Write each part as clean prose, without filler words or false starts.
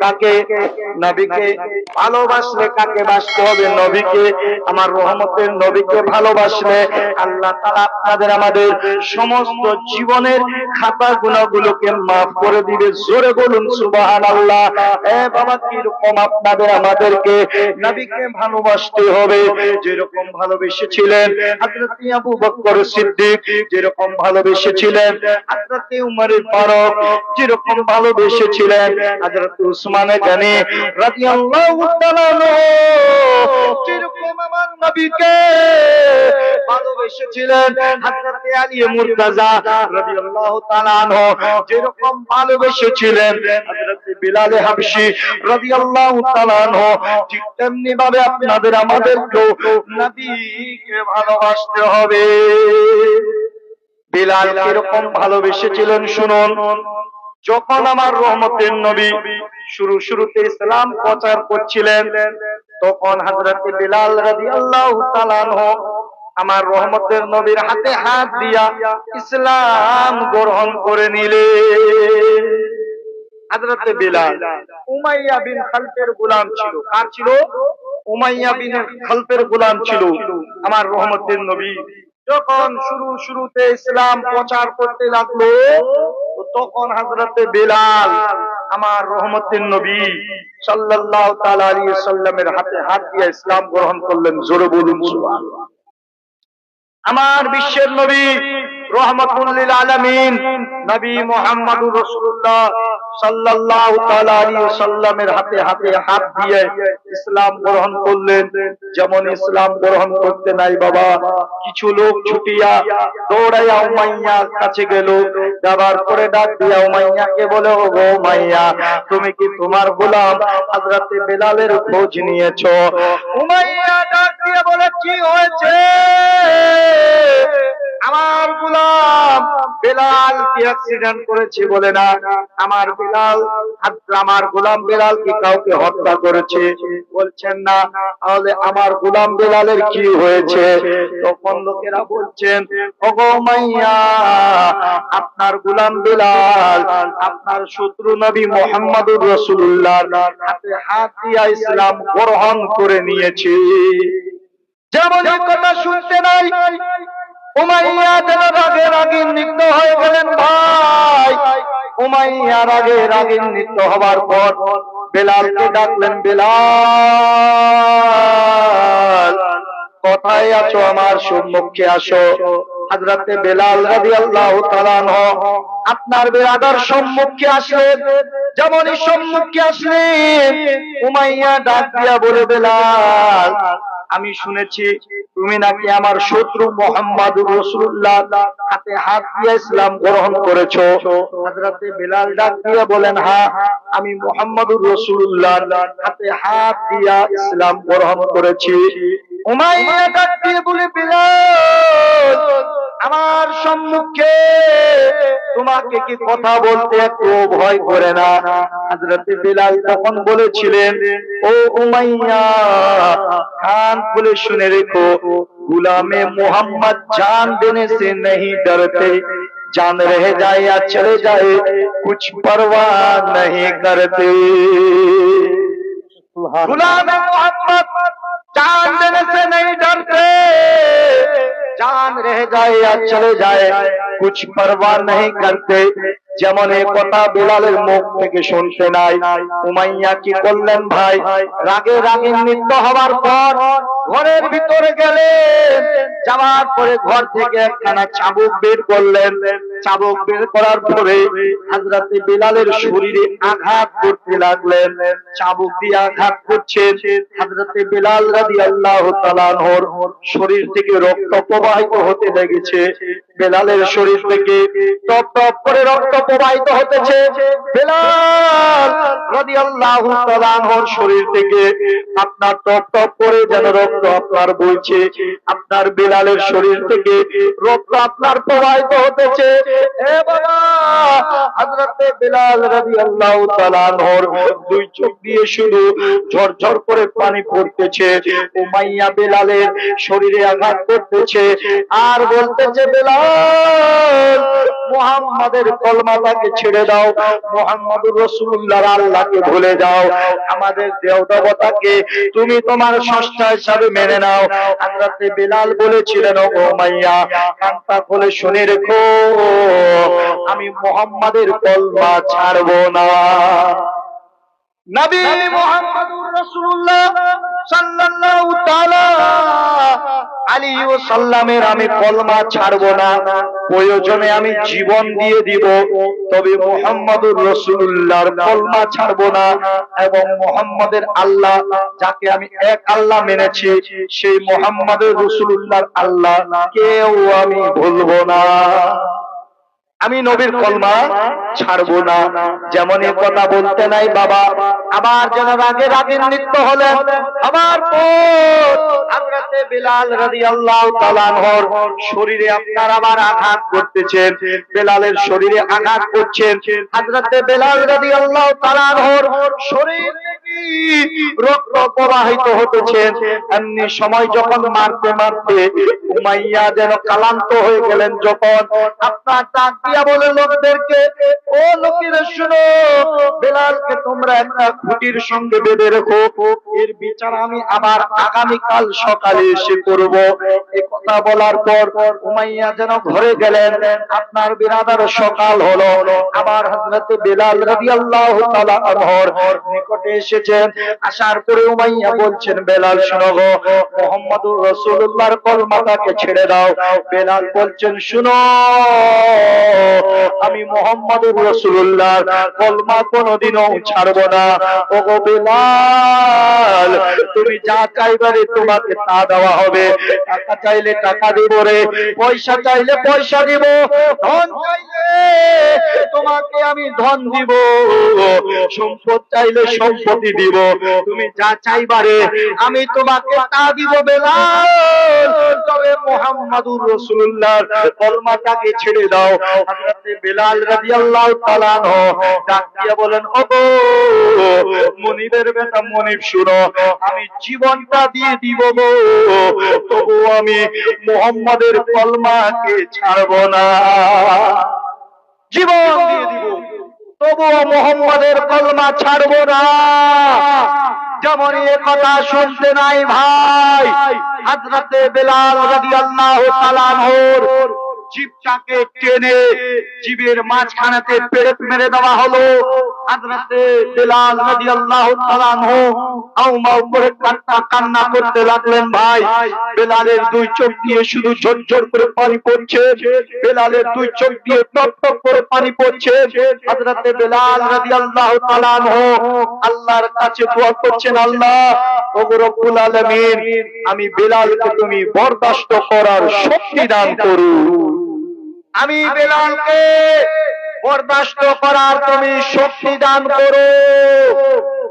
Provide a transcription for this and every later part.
কাকে? নবীকে ভালোবাসলে কাকে বাসতে হবে? নবীকে, আমার রহমতের নবীকে ভালোবাসলে আল্লাহ তাআলা আপনাদের আমাদের সমস্ত জীবনের খাতা গুনাহগুলোকে মাফ করে দিবে। জোরে বলুন সুবহানাল্লাহ। বাবা, কিরকম আপনাদের আমাদেরকে নবীকে ভালোবাসতে হবে? যেরকম ভালোবেসেছিলেন হযরত আবু বকর সিদ্দিক, যেরকম ভালোবেসেছিলেন হযরত উমর ফারুক, যেরকম ভালোবেসেছিলেন হযরত উসমান গনি রাদিয়াল্লাহু তাআলা আনহু, যেরকম আমার নবীকে ভালোবেসেছিলেন হযরত আলী মুর্তজা রাদিয়াল্লাহু তাআলা আনহু, যেরকম ভালোবেসেছিলেন হযরত বিলাল হাবশী রাদিয়াল্লাহু তাআলা আনহু, ঠিক তেমনি ভাবে আপনাদের আমাদেরকেও নবীকে ভালোবাসতে হবে। বিলাল কিরকম ভালোবেসেছিলেন শুনুন। যখন আমার রহমতের নবী শুরুতে ইসলাম প্রচার করছিলেন, তখন হযরত বিলাল রাদিয়াল্লাহু তাআলা আনহু আমার রহমতের নবীর হাতে হাত দিয়া ইসলাম গ্রহণ করে নিলেন। হযরত বিলাল উমাইয়া বিন খালফের গোলাম ছিল। কার ছিল? উমাইয়া বিন খালফের গোলাম ছিল। আমার রহমতের নবী যখন শুরুতে ইসলাম প্রচার করতে লাগলো, তখন হযরত বিলাল আমার রহমতের নবী সাল্লাল্লাহু তাআলা আলাইহি সাল্লামের হাতে হাত দিয়ে ইসলাম গ্রহণ করলেন। জোরে বলুন সুবহানাল্লাহ। আমার বিশ্বের নবী রহমাতুল লিল আলামিন নবী মুহাম্মদুর রাসূলুল্লাহ সাল্লাল্লাহু তাআলা আলাইহি ওয়াসাল্লামের হাতে হাত দিয়ে ইসলাম গ্রহণ করলেন। যেমন ইসলাম গ্রহণ করতে নাই বাবা, কিছু লোক ছুটিয়া দৌড়াইয়া উমাইয়ার কাছে গেল, যাবার পরে ডাক দিয়া উমাইয়াকে বলে, ও গো উমাইয়া, তুমি কি তোমার গোলাম হযরত বিলালের খোঁজ নিয়েছো? উমাইয়া ডাক দিয়ে বলে, কি হয়েছে? আমার গোলাম বিলাল কি অ্যাক্সিডেন্ট করেছে? বলে না, আমার গোলাম বিলাল কি কাউকে হত্যা করেছে? বলছেন না। তাহলে আমার গোলাম বিলালের কি হয়েছে? তখন লোকেরা বলছেন, ওগো উমাইয়া, আপনার গোলাম বিলাল আপনার শত্রু নবী মুহাম্মদুর রাসূলুল্লাহর হাতে হাত দিয়া ইসলাম গ্রহণ করে নিয়েছে। যেমন এই কথা শুনতে নাই উমাইয়া যেন রাগে নিত্য হয়ে গেলেন। ভাই, উমাইয়া রাগে নিত্য হবার পর বেলালকে ডাকলেন, বেলাল কোথায় আছো? আমার সম্মুখে আসো। হযরত বেলাল রাদিয়াল্লাহু তাআলা আনহু আপনার বেরাদার সম্মুখে আসলেন। যেমনই সম্মুখে আসলেন, উমাইয়া ডাক দিয়া বলে, বেলাল, আমি শুনেছি তুমি নাকি আমার শত্রু মুহাম্মদুর রাসূলুল্লাহ হাতে হাত দিয়ে ইসলাম গ্রহণ করেছো। হযরত বিলাল ডাক দিয়ে বলেন, হ্যাঁ, আমি মুহাম্মদুর রাসূলুল্লাহ হাতে হাত দিয়ে ইসলাম গ্রহণ করেছি। উমাইয়া ডাক দিয়ে বলে, বিলাল, আমার সম্মুখে তোমাকে কি কথা বলতে একটু ভয় করে না? হযরত বিলাল তখন বলেছিলেন, ও উমাইয়া, কান খুলে শুনে রেখো, गुलामे मोहम्मद जान देने से नहीं डरते, जान रह जाए या चले जाए कुछ परवाह नहीं करते। गुलामे मोहम्मद जान देने से नहीं डरते, जान रह जाए या चले जाए कुछ परवाह नहीं करते। যেমন এই কথা বিলালের মুখ থেকে শুনতে নাই, উমাইয়া কি করলেন ভাই, রাগে নৃত্য হওয়ার পর ঘরের ভিতরে গেলেন। যাওয়ার পরে ঘর থেকে একখানা চাবুক বের করলেন। চাবুক বের করার পরে হযরত বিলালের শরীরে আঘাত করতে লাগলেন। চাবুক দিয়ে আঘাত করছেন। হযরত বিলাল রাদিয়াল্লাহু তাআলা আনহুর শরীর থেকে রক্ত প্রবাহিত হতে লেগেছে। বিলালের শরীর থেকে টপ টপ করে রক্ত প্রবাহিত হতেছে। বিলাল রাদিয়াল্লাহু তাআলা আনহুর শরীর থেকে আপনার টপ টপ করে যেন রক্ত আপনার বইছে। আপনার বিলালের শরীর থেকে রক্ত আপনার প্রবাহিত হতেছে। এ বাবা, হযরত বিলাল রাদিয়াল্লাহু তাআলা আনহুর আনহর দুই চোখ দিয়ে শুধু ঝরঝর করে পানি পড়তেছে। উমাইয়া বেলালের শরীরে আঘাত করতেছে আর বলতেছে, বেলাল মুহাম্মাদের কলমাটাকে ছেড়ে দাও, মুহাম্মাদুর রাসূলুল্লাহর আল্লাহকে ভুলে যাও, আমাদের দেবতাকে তুমি তোমার স্রষ্টা হিসাবে মেনে নাও। হযরতে বেলাল বলেছিলেন, ও উমাইয়া কানটা খুলে শুনে রেখো, আমি মুহাম্মাদের কলমা ছাড়বো না। নবী মুহাম্মদুর রাসূলুল্লাহ সাল্লাল্লাহু তাআলা আলাইহি ওয়াসাল্লামের আমি কলমা ছাড়বো না, প্রয়োজনে আমি জীবন দিয়ে দিব, তবে মুহাম্মদুর রাসূলুল্লাহর কলমা ছাড়বো না। এবং মুহাম্মাদের আল্লাহ, যাকে আমি এক আল্লাহ মেনেছি, সেই মুহাম্মদুর রাসূলুল্লাহর আল্লাহ কেউ আমি ভুলবো না। আমি নবীর কলমা ছাড়বো না। যেমন এই কথা বলতে নাই বাবা, আবার যেন রাগে রাগান্বিত হলেন। আবার হযরতে বেলাল রাদিয়াল্লাহু তাআলা আনহুর শরীরে আপনার আবার আঘাত করতেছেন, বেলালের শরীরে আঘাত করছেন। হযরতে বেলাল রাদিয়াল্লাহু তাআলা আনহুর শরীর রক্ত প্রবাহিত হতেছে। এমনি সময় যখন মারতে মারতে উমাইয়া যেন ক্লান্ত হয়ে গেলেন, যখন আপনার ডাক দিয়া বলে লোকদেরকে, ও লোকেরা শুনো, বেলালকে তোমরা একটা খুঁটির সঙ্গে বেঁধে রেখো, এর বিচার আমি আবার আগামীকাল সকালে এসে করব। এই কথা বলার পর উমাইয়া যেন ঘরে গেলেন। আপনার বিরাদার সকাল হলো, আবার হযরতে বেলাল রাদিয়াল্লাহু তাআলা আনহুর নিকটে এসেছেন। আসার পরে উমাইয়া বলছেন, বেলাল শুনো গো, মুহাম্মদুর রাসূলুল্লাহর কলমাটাকে ছেড়ে দাও। বেলাল বলছেন, শুনো, আমি মুহাম্মদুর রাসূলুল্লাহর কলমা কোনোদিনও ছাড়বো না। ওগো বেলাল, তুমি যা চাইবে তোমাকে তা দেওয়া হবে। টাকা চাইলে টাকা দিব রে, পয়সা চাইলে পয়সা দিব, ধন চাইলে তোমাকে আমি ধন দিব, সম্পদ চাইলে সম্পত্তি দিব, তুমি যা চাইবারে আমি তোমাকে তা দিব বেলাল। তবে মুহাম্মদুর রাসূলুল্লাহর কলমাটাকে ছেড়ে দাও। হযরত বেলাল রাদিয়াল্লাহু তাআলা আনহু ডাক দিয়ে বলেন, ওগো মুনিবের বেটা মুনিব শুনো, আমি জীবনটা দিয়ে দিব গো, তবু আমি মুহাম্মাদের কলমাকে ছাড়বো না। জীবন দিয়ে দিব, তবুও মুহাম্মাদের কলমা ছাড়বো না। যেমন এ কথা শুনতে নাই ভাই, হযরতে বেলাল রাদিয়াল্লাহু তাআলা আনহুর জিভটাকে টেনে জিভের মাঝখানেতে পেরেক মেরে দেওয়া হলো। হযরতে বেলাল রাদিয়াল্লাহু তাআলা আনহু আউমাউ করে কান্না করতে লাগলেন। ভাই, বেলালের দুই চোখ দিয়ে শুধু ঝরঝর করে পানি পড়ছে, বেলালের দুই চোখ দিয়ে টপ টপ করে পানি পড়ছে। হযরতে বেলাল রাদিয়াল্লাহু তাআলা আনহু আল্লাহর কাছে দোয়া করছেন, আল্লাহ ওগো রব্বুল আলামিন, আমি বেলালকে তুমি বরদাস্ত করার শক্তি দান করো, আমি বেলালকে বরদাস্ত করার তুমি শক্তি দান করো।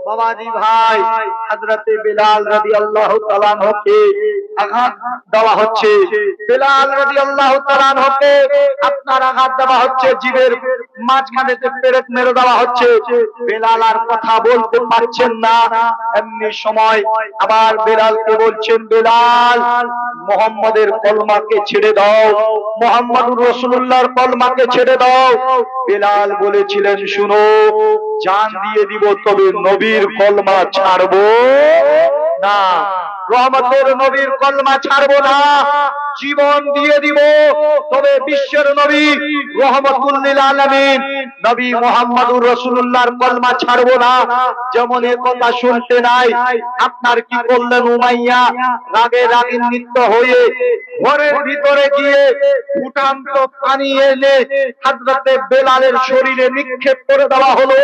বাবাজি ভাই, হযরতে বেলাল রাদিয়াল্লাহু তাআলা আনহুকে আঘাত দেওয়া হচ্ছে, বেলাল রাদিয়াল্লাহু তাআলা আনহুকে আপনার আঘাত দেওয়া হচ্ছে, জিভের মাঝখানেতে পেরেক মেরে দেওয়া হচ্ছে। বেলাল আর কথা বলতে পারছেন না। এমনি সময় আবার বেলালকে বলছেন, বেলাল মুহাম্মাদের কলমাকে ছেড়ে দাও, মুহাম্মদুর রাসূলুল্লাহর কলমাকে ছেড়ে দাও। বেলাল বলেছিলেন, শুনো, জান দিয়ে দিব, তবে নবীর কলমা ছাড়বো না, রহমতের নবীর কলমা ছাড়বো না। জীবন দিয়ে দিব, তবে বিশ্বের নবী রহমাতুল লিল আলামিন নবী মুহাম্মদুর রাসূলুল্লাহর কলমা ছাড়বো না। যেমন এই কথা শুনতে নাই, আপনার কি করলেন উমাইয়া রাগে রাগান্বিত হয়ে ঘরের ভিতরে গিয়ে ফুটান্ত পানি এনে হযরতে বেলালের শরীরে নিক্ষেপ করে দেওয়া হলো।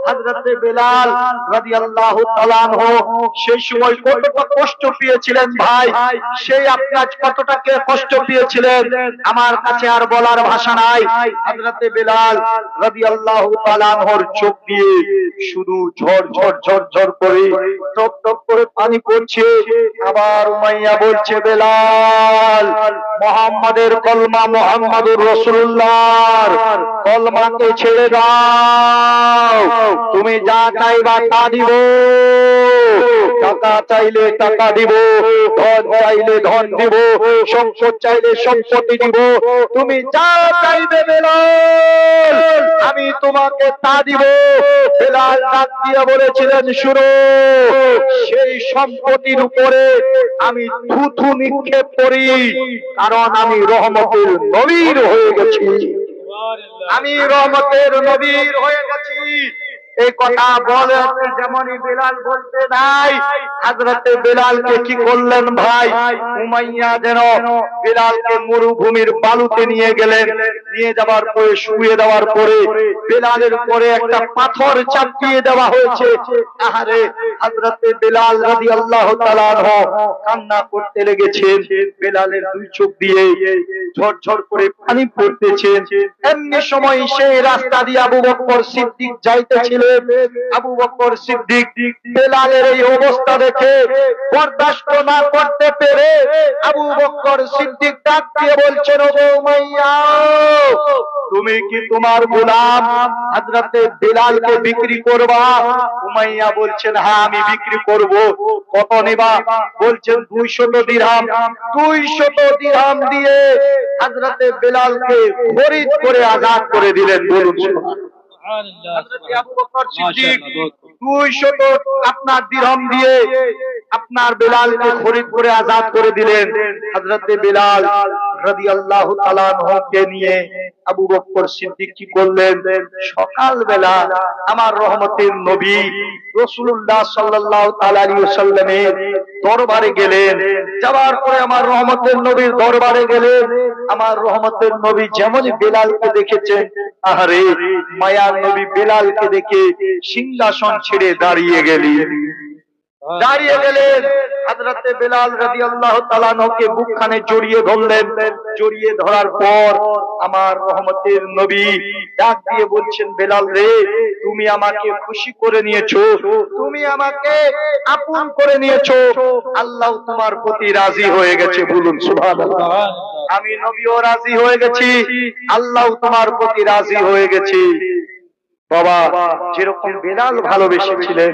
হযরতে বেলাল রাদিয়াল্লাহু তাআলা আনহু সেই সময় কতটা কষ্ট পেয়েছিলেন ভাই, সেই আপনার কতটা আমাকে কষ্ট পেয়েছিলেন, আমার কাছে আর বলার ভাষা নাই। হযরতে বেলাল রাদিয়াল্লাহু তাআলা আনহুর চোখ দিয়ে শুধু ঝর ঝর ঝর ঝর করে টপ টপ করে পানি পড়ছে। আবার উমাইয়া বলছে, বেলাল, মুহাম্মাদের কলমা, মুহাম্মাদুর রাসূলুল্লাহর কলমাকে ছেড়ে দাও, তুমি যা চাইবা তা দিব, টাকা চাইলে টাকা দিব, ধন চাইলে ধন দিব, সম্পদ চাইলে সম্পত্তি দিব, তুমি যা চাইবে বেলাল আমি তোমাকে তা দিব। বেলাল ডাক দিয়ে বলেছিলেন, শুনো, সেই সম্পত্তির উপরে আমি থুথু নিক্ষেপ করি, কারণ আমি রহমতের নবীর হয়ে গেছি, আমি রহমতের নবীর হয়ে গেছি। এই কথা বলে যেমনই বেলাল বলতে নাই, হযরতে বেলালকে কি করলেন ভাই, উমাইয়া যেন বেলালকে মরুভূমির বালুতে নিয়ে গেলেন। নিয়ে যাওয়ার পরে শুয়ে দেওয়ার পরে বেলালের উপরে একটা পাথর চাপিয়ে দেওয়া হয়েছে। আহারে, হযরতে বেলাল রাদিয়াল্লাহু তাআলা আনহু কান্না করতে লেগেছেন। বেলালের দুই চোখ দিয়ে ঝরঝর করে পানি পড়তেছে। এমনি সময় সেই রাস্তা দিয়ে আবু বকর সিদ্দিক যাইতেছিলেন। আবু বকর সিদ্দিক বেলালের এই অবস্থা দেখে বরদাস্ত না করতে পেরে আবু বকর সিদ্দিক ডাক দিয়ে বলছেন, ওগো উমাইয়া, তুমি কি তোমার গোলাম হযরতে বেলালকে বিক্রি করবা? উমাইয়া বলছেন, হ্যাঁ আমি বিক্রি করব। কত নেবা? বলছেন 200 দিরহাম। 200 দিরহাম দিয়ে হযরতে বেলালকে খরিদ করে আজাদ করে দিলেন। বলুন আবু বকর সিদ্দিক 200 আপনার দিরহাম দিয়ে আপনার বেলালকে খরিদ করে আজাদ করে দিলেন। হযরতে বেলাল রাদিয়াল্লাহু তাআলা আনহুকে নিয়ে আবু বকর সিদ্দিক কি করলেন, সকালবেলা আমার রহমতের নবী রাসূলুল্লাহ সাল্লাল্লাহু তাআলা আলাইহি ওয়াসাল্লামের দরবারে গেলেন। যাওয়ার পরে আমার রহমতের নবীর দরবারে গেলেন। আমার রহমতের নবী যেমন বেলালকে দেখেছেন, আহারে, মায়ার নবী বেলালকে দেখে সিংহাসন ছেড়ে দাঁড়িয়ে গেলেন। হযরতে বেলাল রাদিয়াল্লাহু তাআলা আনহুকে বুকখানে জড়িয়ে ধরলেন। জড়িয়ে ধরার পর আমার রহমতের নবী ডাক দিয়ে বলছেন, বেলাল রে, তুমি আমাকে খুশি করে নিয়েছো, তুমি আমাকে আপন করে নিয়েছো, আল্লাহ তোমার প্রতি রাজি হয়ে গেছে। বলুন সুবহানাল্লাহ। আমি নবীও রাজি হয়ে গেছি, আল্লাহ তোমার প্রতি রাজি হয়ে গেছে। বাবা, যেরকম বেলাল ভালোবেসেছিলেন